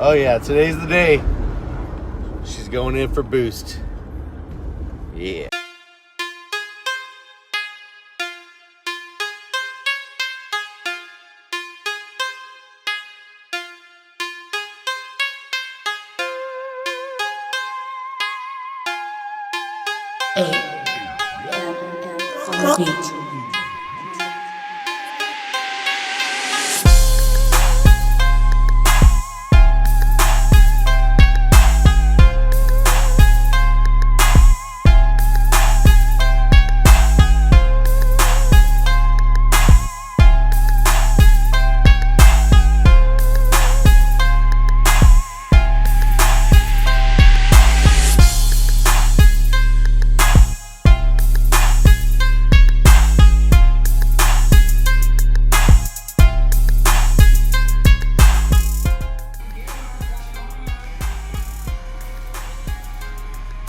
Oh yeah, today's the day. She's going in for boost. Yeah. Beat.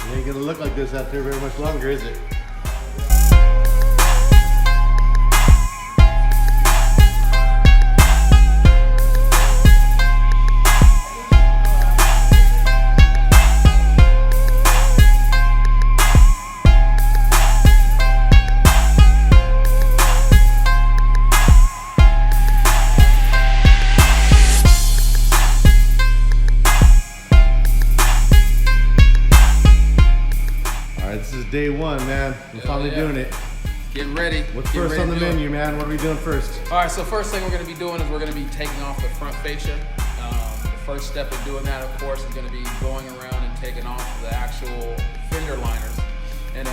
It ain't gonna look like this after very much longer, is it? This is day one, man. We're finally doing it. Getting ready. What's first on the menu, man? What are we doing first? All right, so first thing we're going to be doing is we're going to be taking off the front fascia. The first step in doing that, of course, is going to be going around and taking off the actual fender liners. And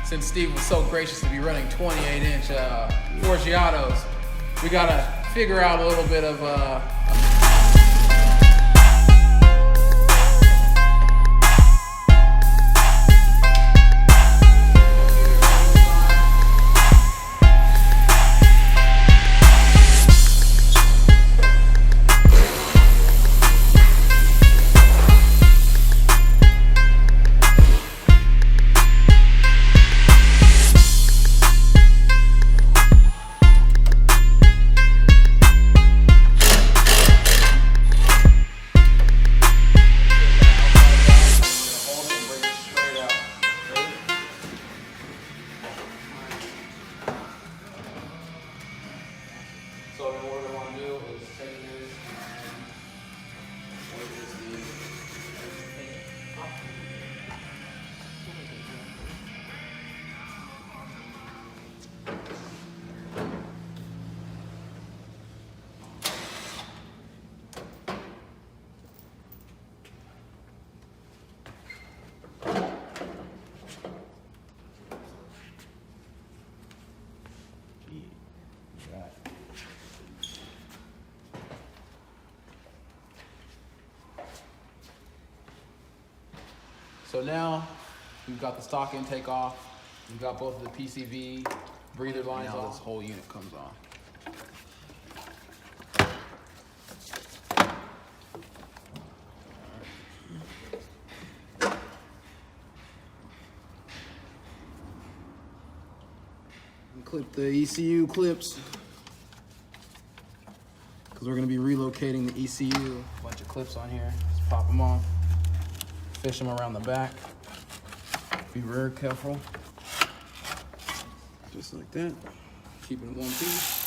since Steve was so gracious to be running 28-inch Forgiatos, we got to figure out a little bit of So then what we're going to do is take this and where is So now we've got the stock intake off, we've got both of the PCV breather lines off. Now this whole unit comes on. Clip the ECU clips because we're going to be relocating the ECU. Bunch of clips on here, just pop them on. Fish them around the back. Be very careful. Just like that. Keep it in one piece.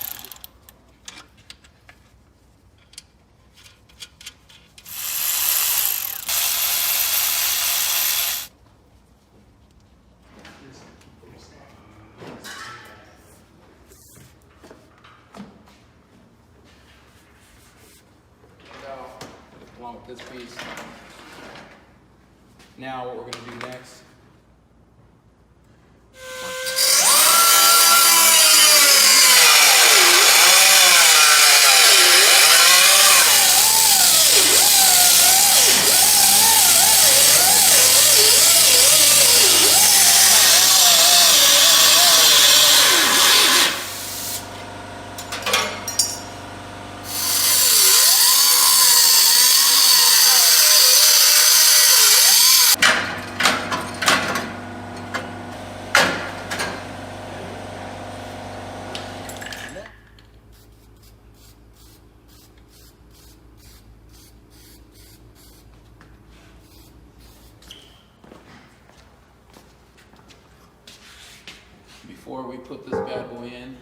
Now, along with this piece. Now what we're going to do next before we put this bad boy in.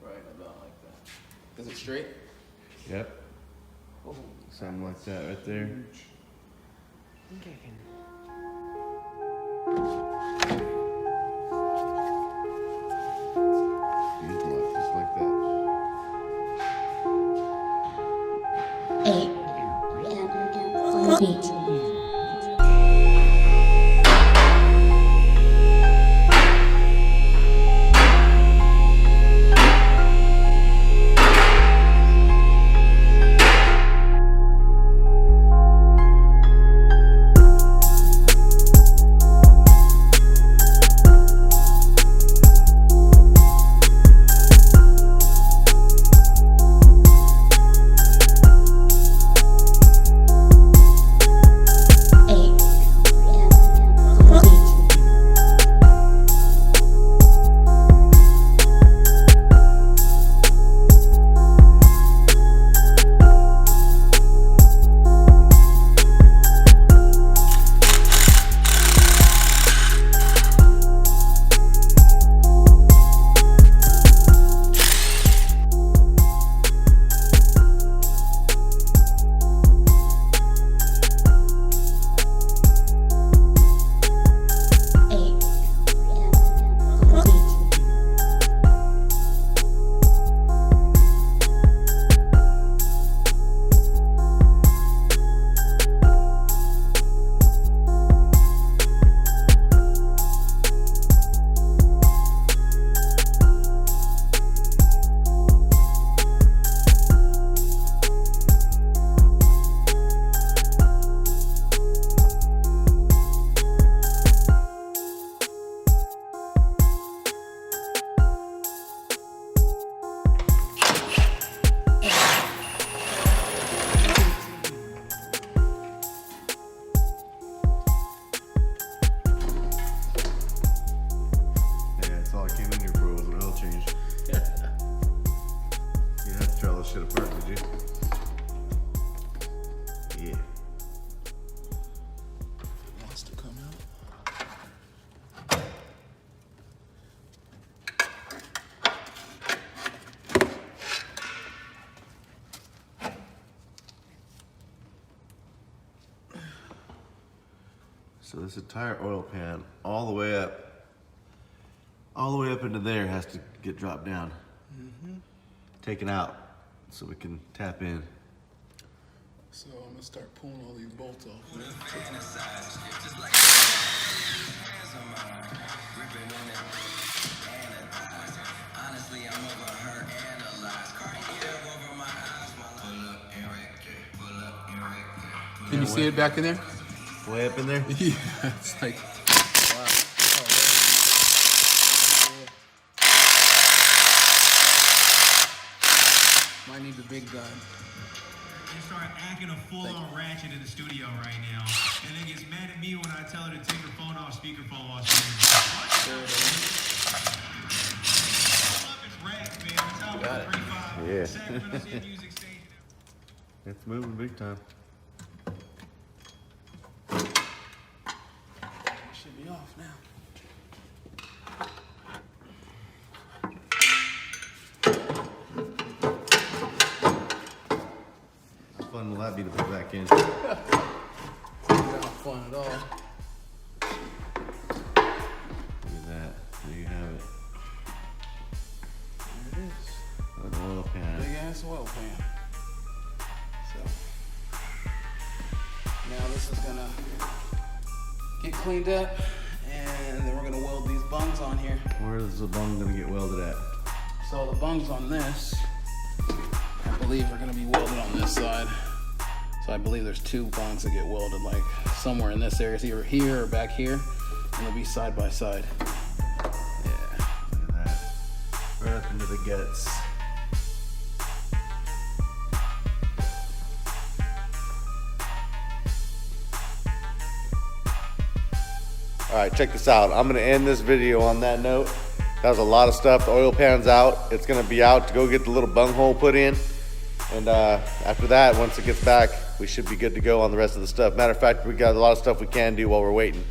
Right about like that. Is it straight? Yep. Oh, Something like that right there. Just like that. 8 feet. Shit apart, did you? Yeah. Wants to come out. So this entire oil pan, all the way up into there, has to get dropped down, taken out, so we can tap in. So I'm gonna start pulling all these bolts off. Can you see it back in there? Way up in there? Yeah, it's like. Might need the big gun. And start acting a full-on ratchet in the studio right now, and then gets mad at me when I tell her to take her phone off speakerphone while she's Yeah. It's moving big time. Should be off now. How fun will that be to put back in? Not fun at all. Look at that. There you have it. There it is. An oil pan. Big ass oil pan. So now this is gonna get cleaned up, and then we're gonna weld these bungs on here. Where is the bung gonna get welded at? So the bungs on this, I believe, are gonna be welded on this side. So I believe there's two bungs that get welded, like somewhere in this area, it's either here or back here, and they'll be side by side. Yeah. Look at that. Right up into the guts. All right, check this out. I'm gonna end this video on that note. That was a lot of stuff. The oil pan's out. It's gonna be out to go get the little bunghole put in. And after that, once it gets back, we should be good to go on the rest of the stuff. Matter of fact, we got a lot of stuff we can do while we're waiting.